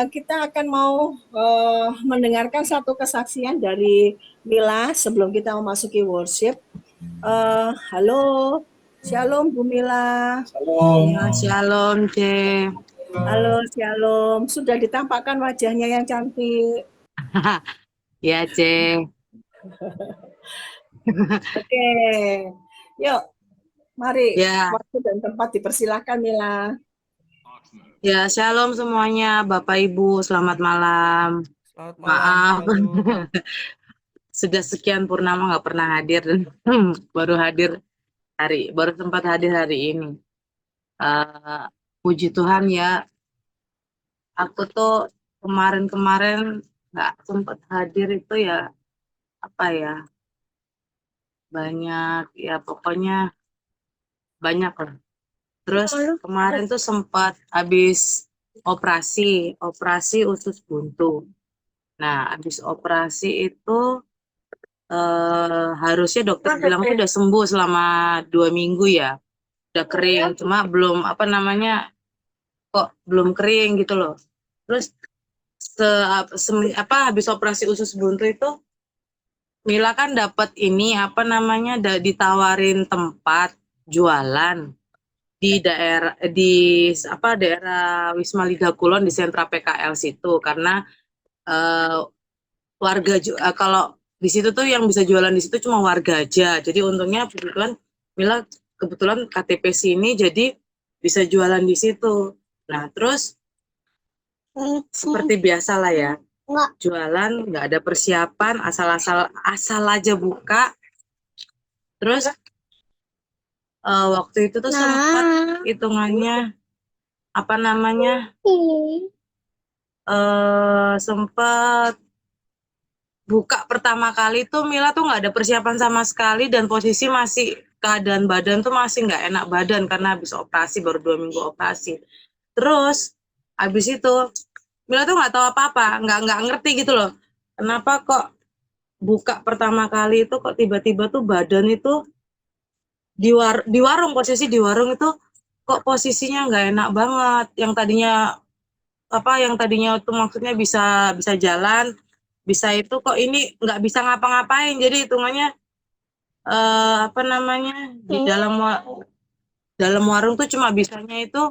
Kita akan mau mendengarkan satu kesaksian dari Mila sebelum kita memasuki worship. Halo, Shalom Bu Mila. Ya, shalom, C. Halo, Shalom. Sudah ditampakkan wajahnya yang cantik. Ya, C. Oke, yuk, mari Ya, waktu dan tempat dipersilahkan Mila. ya, shalom semuanya, Bapak Ibu, selamat malam. Selamat malam, Maaf, Shalom. sudah sekian purnama nggak pernah hadir dan baru sempat hadir hari ini. Eh, Puji Tuhan ya, aku tuh kemarin-kemarin nggak sempat hadir itu ya, apa ya, banyak, ya pokoknya banyak lah. Terus kemarin tuh sempat habis operasi usus buntu. Nah, habis operasi itu harusnya dokter bilang tuh udah sembuh selama 2 minggu ya, udah kering. Cuma belum apa namanya, kok belum kering gitu loh. Terus habis operasi usus buntu itu Mila kan dapat ini apa namanya ditawarin tempat jualan di daerah Wisma Liga Kulon di sentra PKL situ karena eh, kalau di situ tuh yang bisa jualan di situ cuma warga aja. Jadi untungnya kebetulan Mila kebetulan KTP sini jadi bisa jualan di situ. Nah, terus seperti biasa lah ya. Jualan nggak ada persiapan, asal aja buka. Terus waktu itu tuh sempat hitungannya apa namanya sempat buka pertama kali tuh Mila tuh nggak ada persiapan sama sekali dan posisi masih keadaan badan tuh masih nggak enak badan karena habis operasi baru 2 minggu operasi. Terus habis itu Mila tuh nggak tahu apa-apa, nggak ngerti gitu loh. Kenapa kok buka pertama kali itu kok tiba-tiba tuh badan itu di warung, posisi di warung itu kok posisinya nggak enak banget. Yang tadinya itu maksudnya bisa bisa jalan, bisa itu kok ini nggak bisa ngapa-ngapain. Jadi hitungannya apa namanya di dalam warung tuh cuma bisanya itu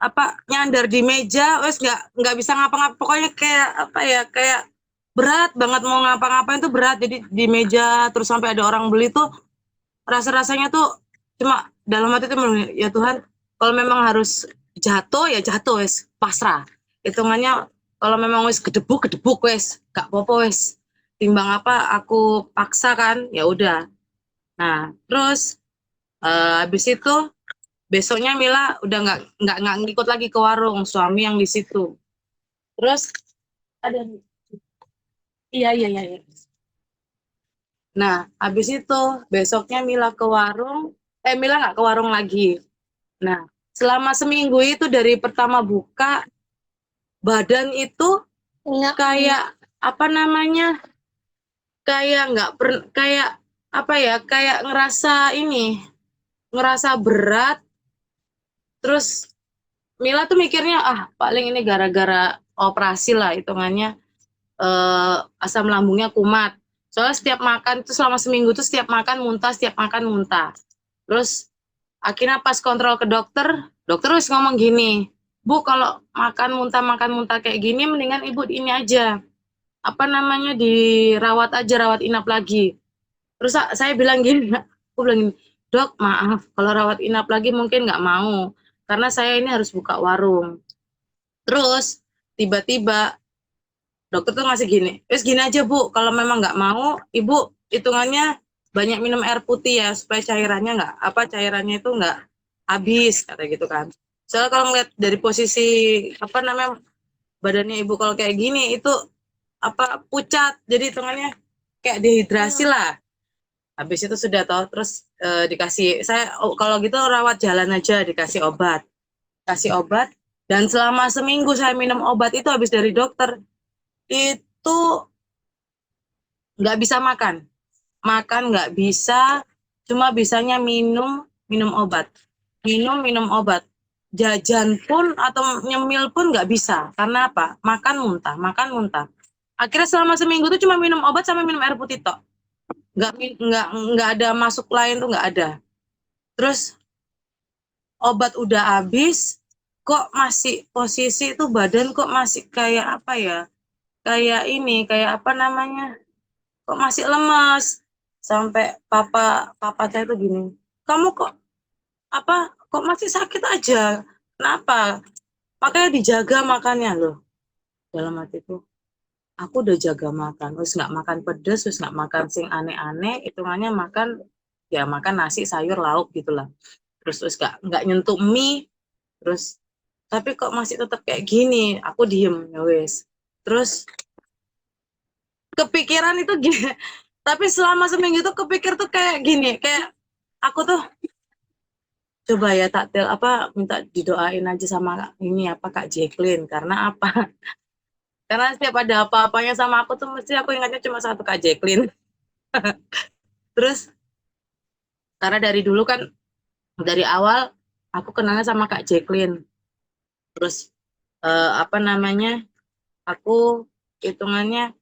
apa nyandar di meja, wes nggak bisa ngapa-ngapa. Pokoknya kayak apa ya, kayak berat banget mau ngapa-ngapain tuh berat. Jadi di meja terus sampai ada orang beli tuh rasa-rasanya tuh cuma dalam hati tuh ya Tuhan, kalau memang harus jatuh ya jatuh wes pasrah. Hitungannya kalau memang wes gedebuk wes gak apa-apa wes. Timbang apa aku paksa kan ya udah. Nah, terus habis itu besoknya Mila udah nggak ngikut lagi ke warung, suami yang di situ. Terus ada iya iya iya. Iya. Nah, habis itu besoknya Mila nggak ke warung lagi. Nah, selama seminggu itu dari pertama buka, badan itu kayak apa namanya, kayak nggak per, kayak apa ya, kayak ngerasa berat. Terus Mila tuh mikirnya paling ini gara-gara operasi lah hitungannya, asam lambungnya kumat. Soalnya setiap makan itu selama seminggu tuh setiap makan muntah, setiap makan muntah. Terus akhirnya pas kontrol ke dokter, dokter harus ngomong gini, Bu, kalau makan muntah kayak gini, mendingan Ibu ini aja, apa namanya, dirawat aja, rawat inap lagi. Terus saya bilang gini, aku bilang gini, Dok, maaf, kalau rawat inap lagi mungkin nggak mau, karena saya ini harus buka warung. Terus tiba-tiba dokter tuh ngasih gini, terus gini aja Bu, kalau memang nggak mau, Ibu hitungannya banyak minum air putih ya, supaya cairannya itu nggak habis, kata gitu kan. Soalnya kalau ngeliat dari posisi apa namanya badannya Ibu kalau kayak gini itu apa pucat, jadi hitungannya kayak dehidrasi lah. Habis itu sudah tahu, terus dikasih saya kalau gitu rawat jalan aja, kasih obat, dan selama seminggu saya minum obat itu habis dari dokter itu nggak bisa makan nggak bisa, cuma bisanya minum minum obat, minum obat. jajan pun atau nyemil pun nggak bisa. Karena apa? Makan muntah, makan muntah. Akhirnya selama seminggu tuh cuma minum obat sama minum air putih tok. Nggak ada masuk lain tuh nggak ada. Terus obat udah habis, kok masih posisi itu badan kok masih kayak apa ya? Kayak ini, kayak apa namanya? Kok masih lemas. Sampai papa saya tuh gini, kamu kok apa? Kok masih sakit aja? Kenapa? Makanya dijaga makannya loh. Dalam hatiku, aku udah jaga makan, terus nggak makan pedes, terus nggak makan sing aneh-aneh, hitungannya makan ya makan nasi sayur lauk gitulah, terus nggak nyentuh mie, terus tapi kok masih tetap kayak gini, aku diem ya wes, terus kepikiran itu gini, tapi selama seminggu tuh kepikir tuh kayak gini, kayak aku tuh coba ya taktil apa minta didoain aja sama ini apa Kak Jacqueline, karena apa? Karena setiap ada apa-apanya sama aku tuh mesti aku ingatnya cuma satu Kak Jacqueline. Terus karena dari dulu kan dari awal aku kenalnya sama Kak Jacqueline. Terus apa namanya? Aku hitungannya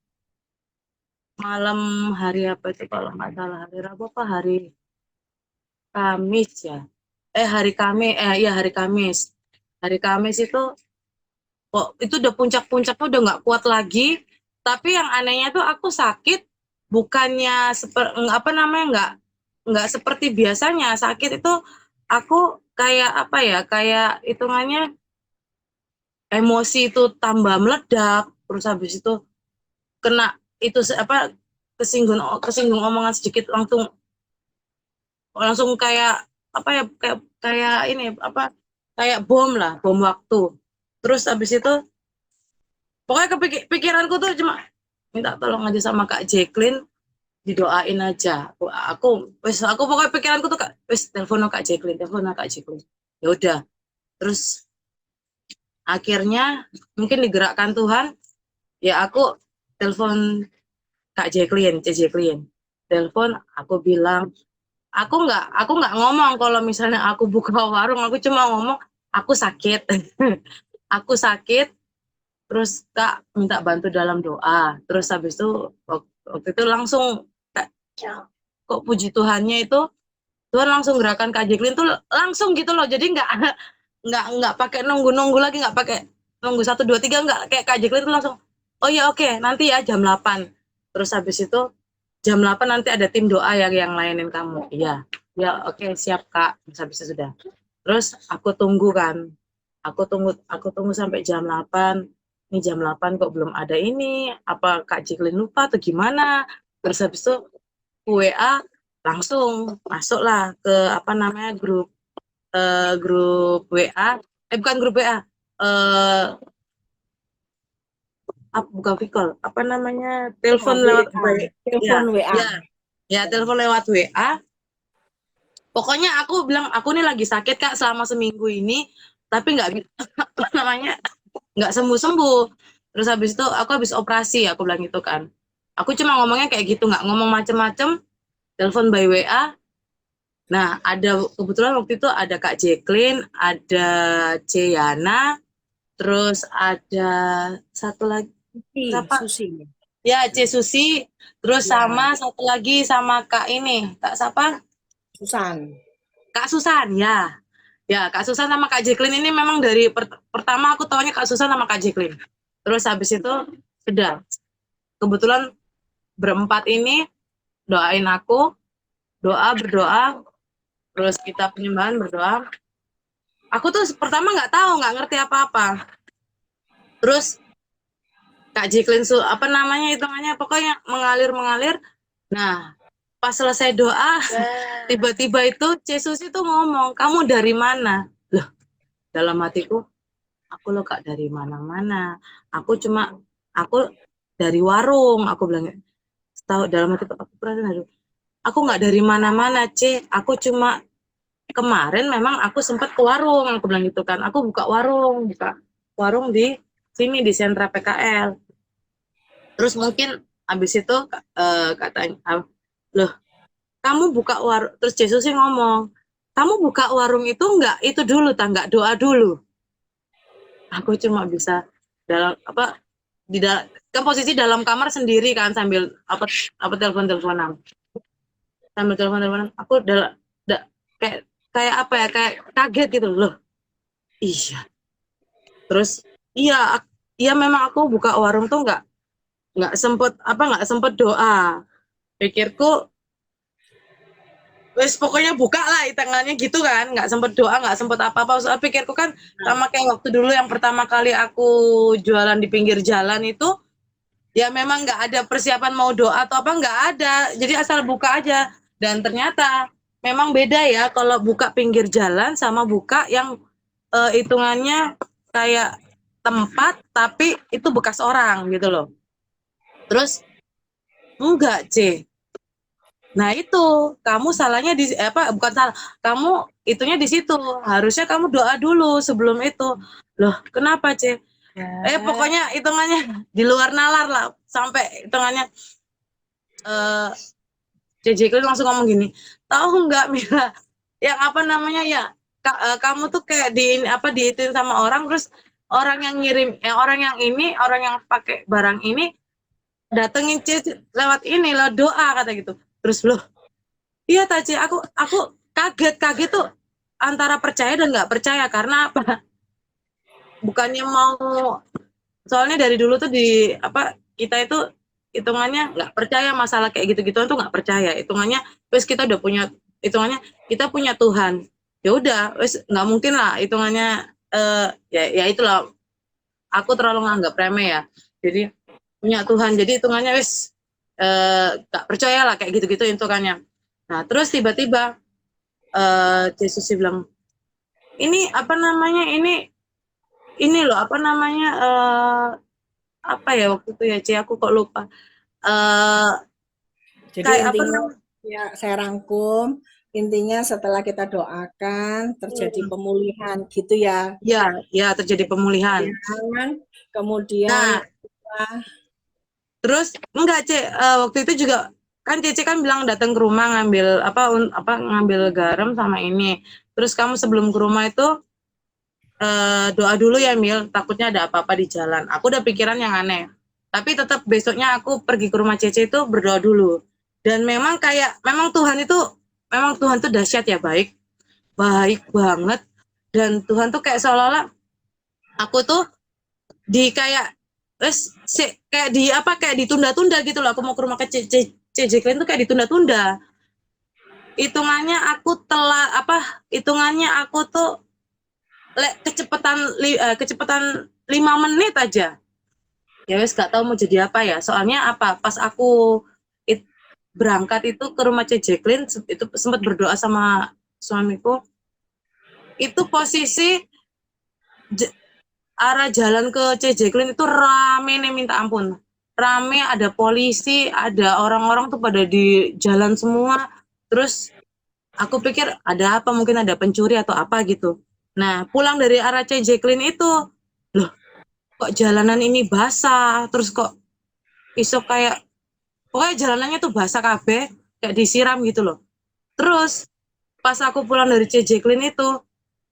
malam hari apa itu kalau nggak salah hari Rabu apa hari Kamis ya? Hari Kamis, iya hari Kamis. Hari Kamis itu kok itu udah puncak-puncaknya udah nggak kuat lagi. Tapi yang anehnya tuh aku sakit bukannya apa namanya nggak seperti biasanya sakit itu aku kayak apa ya kayak hitungannya emosi itu tambah meledak terus habis itu kena itu apa kesinggung kesinggung omongan sedikit langsung langsung kayak apa ya kayak ini apa kayak bom lah bom waktu terus habis itu pokoknya pikiranku tuh cuma minta tolong aja sama Kak Jacqueline didoain aja aku pokoknya pikiranku tuh Kak wes telepon telepon Kak Jacqueline ya udah terus akhirnya mungkin digerakkan Tuhan ya aku telepon Kak Jacqueline telepon aku bilang aku nggak ngomong kalau misalnya aku buka warung aku cuma ngomong aku sakit aku sakit terus Kak minta bantu dalam doa terus habis itu waktu itu langsung kok puji Tuhannya itu Tuhan langsung gerakan Kak Jacqueline tuh langsung gitu loh jadi nggak pakai nunggu lagi nggak pakai nunggu 1 2 3 nggak kayak Kak Jacqueline tuh langsung oh ya oke, nanti ya jam 8 terus habis itu jam 8 nanti ada tim doa yang layanin kamu iya ya oke, siap Kak terus habis itu sudah terus aku tunggu kan aku tunggu sampai jam 8 ini jam 8 kok belum ada ini apa Kak Jacqueline lupa atau gimana terus habis itu WA langsung masuklah ke apa namanya grup WA bukan grup WA bukan Vicol apa namanya telepon lewat WA, ya telepon WA. ya ya telepon lewat WA pokoknya aku bilang aku nih lagi sakit Kak selama seminggu ini tapi nggak apa namanya nggak sembuh terus habis itu aku habis operasi aku bilang gitu kan aku cuma ngomongnya kayak gitu nggak ngomong macem-macem telepon by WA. Nah, kebetulan waktu itu ada Kak Jacqueline, ada Ceyana, terus ada satu lagi siapa? Susi. Ya, C Susi, terus Ya, sama satu lagi sama Kak ini, Kak siapa? Susan. Kak Susan, ya. Ya, Kak Susan sama Kak Jacqueline ini memang dari pertama aku tahunya Kak Susan sama Kak Jacqueline. Terus habis itu sudah. Kebetulan berempat ini doain aku, berdoa, terus kita penyembahan berdoa. Aku tuh pertama nggak tahu, nggak ngerti apa-apa. Terus Kak Jacqueline apa namanya hitungannya pokoknya mengalir. Nah, pas selesai doa, tiba-tiba itu Yesus itu ngomong, kamu dari mana? Loh, dalam hatiku, aku loh Kak dari mana-mana. Aku dari warung. Aku bilang, tahu dalam hatiku aku perasaan aku nggak dari mana-mana, C. Aku cuma kemarin memang aku sempat ke warung. Aku bilang gitu kan. Aku buka warung di sini di sentra PKL. Terus mungkin habis itu katanya, loh kamu buka warung, terus Yesus sih ngomong, kamu buka warung itu nggak itu dulu, nggak doa dulu. Aku cuma bisa dalam apa kan posisi dalam kamar sendiri kan sambil apa telepon-teleponan. Sambil telepon-teleponan aku kayak kayak apa ya, kayak kaget gitu loh. Iya. Terus iya iya memang aku buka warung tuh nggak sempet doa. Pikirku wes pokoknya buka lah tangannya gitu kan, nggak sempet doa, nggak sempet apa-apa. Soalnya pikirku kan sama kayak waktu dulu yang pertama kali aku jualan di pinggir jalan itu, ya memang nggak ada persiapan mau doa atau apa, nggak ada. Jadi asal buka aja. Dan ternyata memang beda ya kalau buka pinggir jalan sama buka yang hitungannya kayak tempat tapi itu bekas orang gitu loh. Terus enggak, C. Nah itu kamu salahnya di bukan salah, kamu itunya di situ, harusnya kamu doa dulu sebelum itu. Loh kenapa, C? Pokoknya hitungannya di luar nalar lah, sampai hitungannya JJ langsung ngomong gini, tahu nggak Mila, yang apa namanya ya, kamu tuh kayak diitin sama orang, terus orang yang ngirim, orang yang pakai barang ini datengin lewat ini lah doa kata gitu. Terus loh, iya Taci, aku kaget tuh antara percaya dan nggak percaya. Karena apa? Bukannya mau, soalnya dari dulu tuh kita itu hitungannya nggak percaya masalah kayak gitu-gituan tuh, nggak percaya. Hitungannya wes kita udah punya, hitungannya kita punya Tuhan. Ya udah, wes nggak mungkin lah hitungannya, ya itulah, aku terlalu nganggap remeh ya. Jadi punya Tuhan, jadi hitungannya wes nggak percaya lah kayak gitu-gitu hitungannya. Nah terus tiba-tiba Yesus bilang, ini apa namanya, ini loh apa namanya, apa ya waktu itu ya, aku kok lupa. Jadi Kayak apa intinya namanya? ya saya rangkum, intinya setelah kita doakan terjadi pemulihan gitu ya. Ya terjadi pemulihan. Kemudian Nah, terus enggak, waktu itu juga kan Cece kan bilang datang ke rumah ngambil ngambil garam sama ini. Terus kamu sebelum ke rumah itu doa dulu ya Mil, takutnya ada apa-apa di jalan. Aku udah pikiran yang aneh. Tapi tetap besoknya aku pergi ke rumah Cece itu berdoa dulu. Dan memang memang Tuhan tuh dahsyat ya, baik banget. Dan Tuhan tuh kayak seolah-olah aku tuh di kayak kayak ditunda-tunda gitu loh. Aku mau ke rumah ke CJ Klein tuh kayak ditunda-tunda. Hitungannya aku tuh kecepatan 5 menit aja. Ya wes gak tahu mau jadi apa ya. Soalnya pas aku berangkat itu ke rumah CJ Klein itu sempat berdoa sama suamiku. Itu posisi arah jalan ke CJ Klein itu rame nih minta ampun. Rame, ada polisi, ada orang-orang tuh pada di jalan semua. Terus aku pikir ada apa, mungkin ada pencuri atau apa gitu. Nah, pulang dari arah CJ Klein itu, loh kok jalanan ini basah, terus kok iso kayak, pokoknya jalanannya tuh basah kabeh, kayak disiram gitu loh. Terus pas aku pulang dari CJ Klein itu,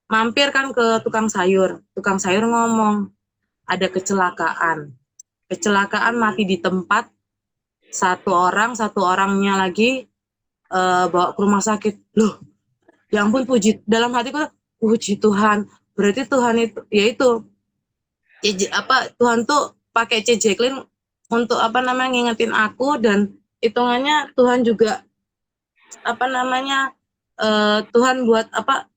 mampir kan ke tukang sayur ngomong, ada kecelakaan mati di tempat, satu orangnya lagi bawa ke rumah sakit. Loh ya ampun, dalam hatiku puji Tuhan, berarti Tuhan itu yaitu Tuhan tuh pakai CJ Klein untuk ngingetin aku. Dan hitungannya Tuhan juga Tuhan buat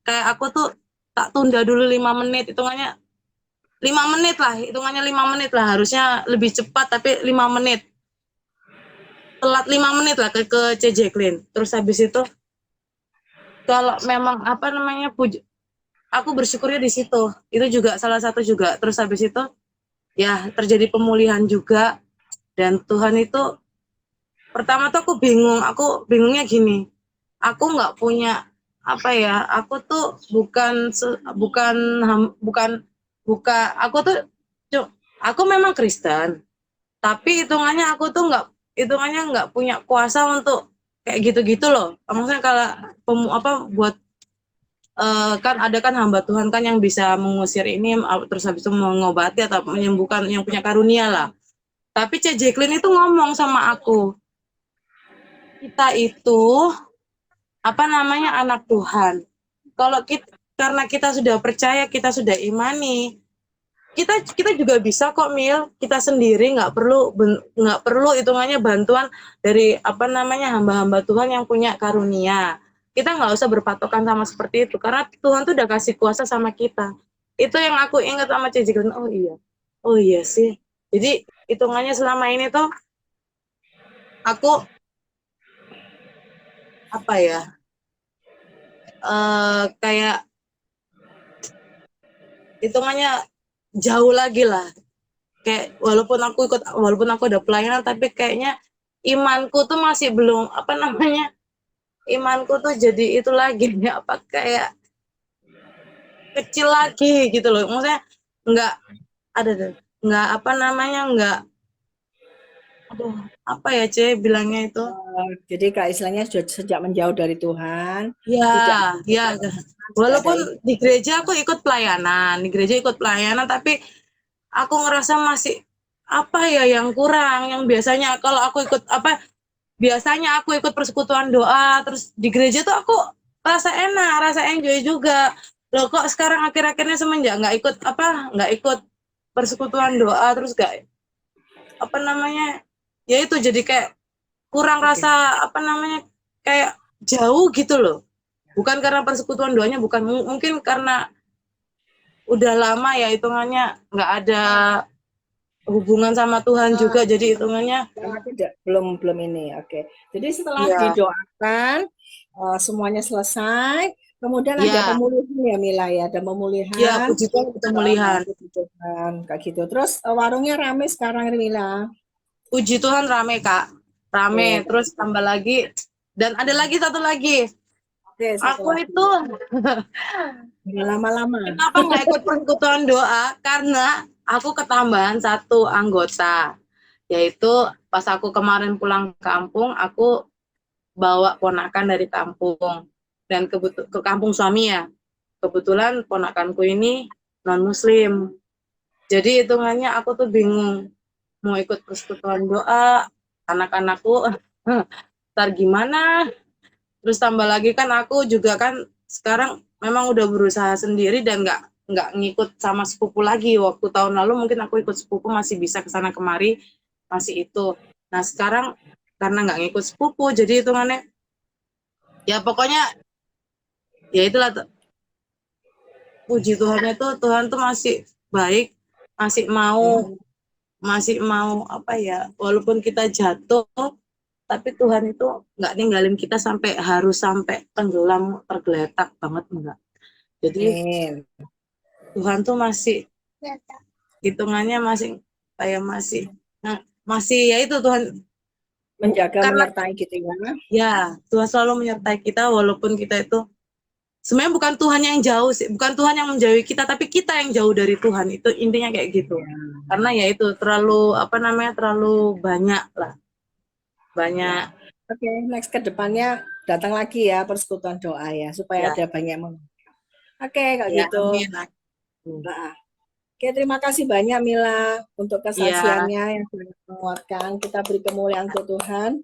kayak aku tuh tak tunda dulu 5 menit, hitungannya 5 menit lah, harusnya lebih cepat tapi 5 menit, telat 5 menit lah ke CJ Klein. Terus habis itu kalau memang aku bersyukurnya di situ, itu juga salah satu juga. Terus habis itu ya terjadi pemulihan juga. Dan Tuhan itu, pertama tuh aku bingungnya gini, aku nggak punya aku tuh aku tuh aku memang Kristen, tapi hitungannya nggak punya kuasa untuk kayak gitu-gitu loh. Maksudnya kalau buat kan ada kan hamba Tuhan kan yang bisa mengusir ini, terus habis itu mengobati atau menyembuhkan, yang punya karunia lah. Tapi Cek Jacqueline itu ngomong sama aku, kita itu apa namanya anak Tuhan. Kalau kita, karena kita sudah percaya, kita sudah imani, kita juga bisa kok Mil, kita sendiri nggak perlu hitungannya bantuan dari apa namanya hamba-hamba Tuhan yang punya karunia. Kita nggak usah berpatokan sama seperti itu, karena Tuhan tuh udah kasih kuasa sama kita. Itu yang aku ingat sama Cici Glenn. Oh iya sih. Jadi hitungannya selama ini tuh aku apa ya, kayak hitungannya jauh lagi lah. Kayak walaupun aku udah pelayanan, tapi kayaknya imanku tuh masih belum apa namanya, imanku tuh jadi itu lagi ya, apa kayak kecil lagi gitu loh, maksudnya nggak ada deh, nggak apa namanya, nggak, aduh apa ya bilangnya itu, Jadi Kak istilahnya sudah sejak menjauh dari Tuhan, ya tidak ya tidak ada walaupun ini. di gereja aku ikut pelayanan, tapi aku ngerasa masih apa ya yang kurang, yang biasanya kalau aku ikut apa, biasanya aku ikut persekutuan doa, terus di gereja tuh aku rasa enak, rasa enjoy juga. Loh kok sekarang akhir-akhirnya semenjak nggak ikut persekutuan doa, terus gak apa namanya, ya itu jadi kayak kurang Oke. rasa apa namanya, kayak jauh gitu loh. Bukan karena persekutuan doanya, bukan, mungkin karena udah lama ya hitungannya nggak ada hubungan sama Tuhan juga, jadi hitungannya Karena tidak belum ini. Oke. Jadi setelah ya didoakan semuanya selesai, kemudian ada ya pemulihan ya Mila ya, ada ya pemulihan. puji Tuhan pemulihan. Puji Tuhan kayak gitu. Terus warungnya rame sekarang Mila. Puji Tuhan rame Kak, rame. Oke, Terus tambah lagi, dan ada lagi satu lagi, oke satu aku lagi. itu Jangan lama-lama. kenapa nggak ikut persekutuan doa, karena aku ketambahan satu anggota, yaitu pas aku kemarin pulang kampung, aku bawa ponakan dari kampung, dan ke kampung suami ya, kebetulan ponakanku ini non muslim, jadi hitungannya aku tuh bingung mau ikut persekutuan doa, anak-anakku ntar gimana. Terus tambah lagi kan aku juga kan sekarang memang udah berusaha sendiri dan nggak ngikut sama sepupu lagi. Waktu tahun lalu mungkin aku ikut sepupu masih bisa kesana kemari, masih itu. Nah sekarang karena nggak ngikut sepupu, jadi hitungannya ya pokoknya ya itulah, puji Tuhannya tuh, Tuhan tuh masih baik, masih mau masih mau apa ya, walaupun kita jatuh, tapi Tuhan itu nggak ninggalin kita sampai harus sampai tenggelam tergeletak banget, enggak. Jadi Amin. Tuhan tuh masih hitungannya masih kayak masih, nah, masih ya itu Tuhan, Menjaga, karena menyertai gitu ya. ya Tuhan selalu menyertai kita walaupun kita itu sebenarnya bukan Tuhan yang jauh sih, bukan Tuhan yang menjauhi kita, tapi kita yang jauh dari Tuhan, itu intinya kayak gitu. Ya. Karena ya itu terlalu apa namanya, terlalu banyak lah, Ya. banyak Oke, next ke depannya datang lagi ya persekutuan doa ya supaya ya ada banyak Oke, kalau ya gitu. amin. Nah, oke, terima kasih banyak Mila untuk Ya kesaksiannya yang sangat menguatkan. Kita beri kemuliaan untuk Tuhan.